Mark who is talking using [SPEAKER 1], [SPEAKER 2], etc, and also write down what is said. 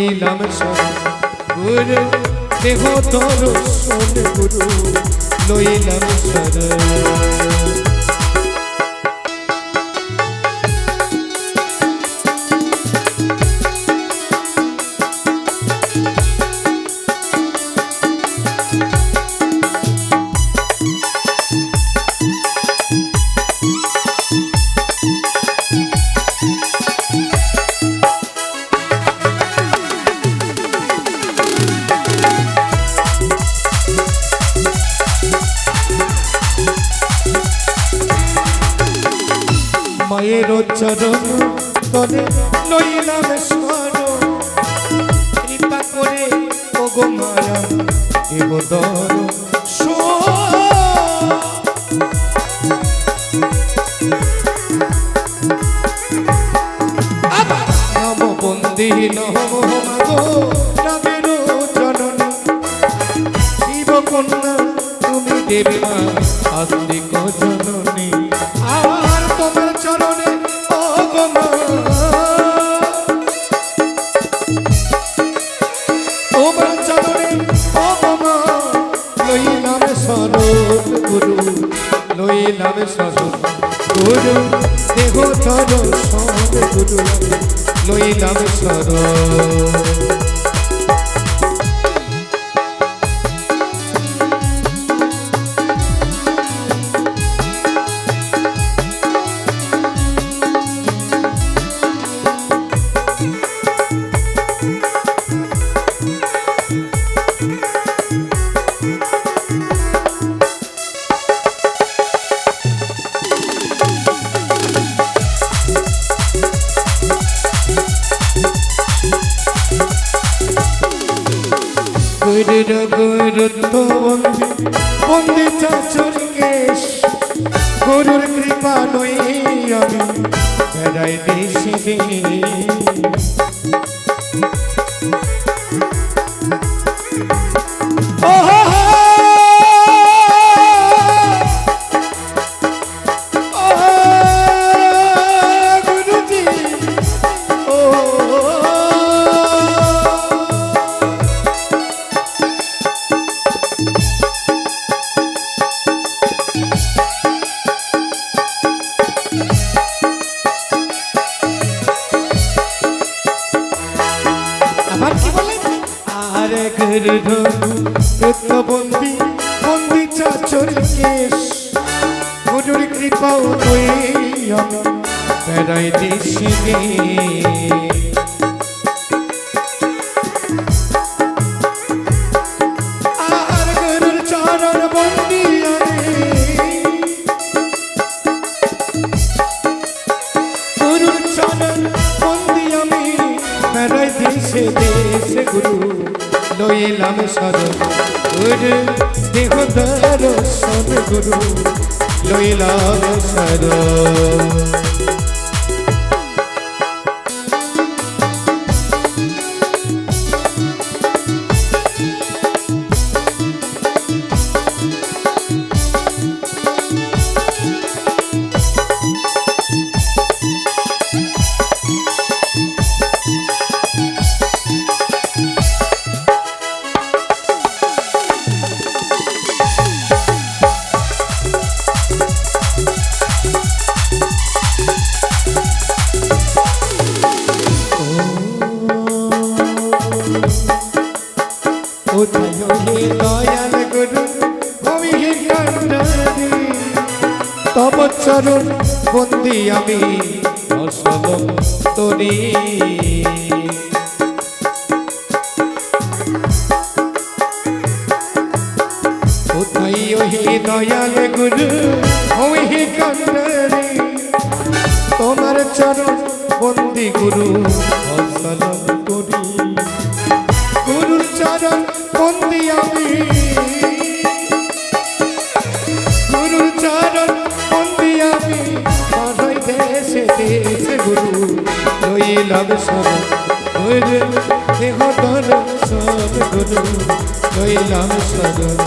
[SPEAKER 1] লইলাম শরণ গুরু দেহ দর্শন গুরু লইলাম শরণ মায়ের চরণ তলে লইলাম শরণ কৃপা করে ওগো মায়া দেব নম বন্দী নম মাগো নামের জনন শিব কন্যা তুমি দেবী মা আস্তিক জননী আর তোমার চরণে ওগো মা তোমার চরণে ওগো মা লইলাম শরণ গুরু লইলাম শরণ গুরু দেহ দর্শন গুরু লইলাম শরণ গুরুর গুরুত্ব বন্দি চাচুর কেশ গুরুর কৃপা নই আমি বেড়াই দেশে বন্দি বন্দি চাচুর কেশ গুরুর কৃপা নই আমি বেড়াই দেশে আর গুরুর চরণ বন্দি গুরুর চরণ বন্দি আমি বেড়াই দেশে দেশে গুরু লইলাম শরণ গুরু দেহ দর্শন গুরু লইলাম শরণ দয়াল গুরু তব চরণ বন্দি আমি অসলম তরি কোথায় ওহি দয়াল গুরু ওহি কান্ডারি তোমার চরণ বন্দি গুরু অসলম তরি গুরুর চরণ বন্দি আমি গুরুর চরণ বন্দি আমি দেশে দেশে গুরু লইলাম শরণ গুরু দেহ দর্শন গুরু লইলাম শরণ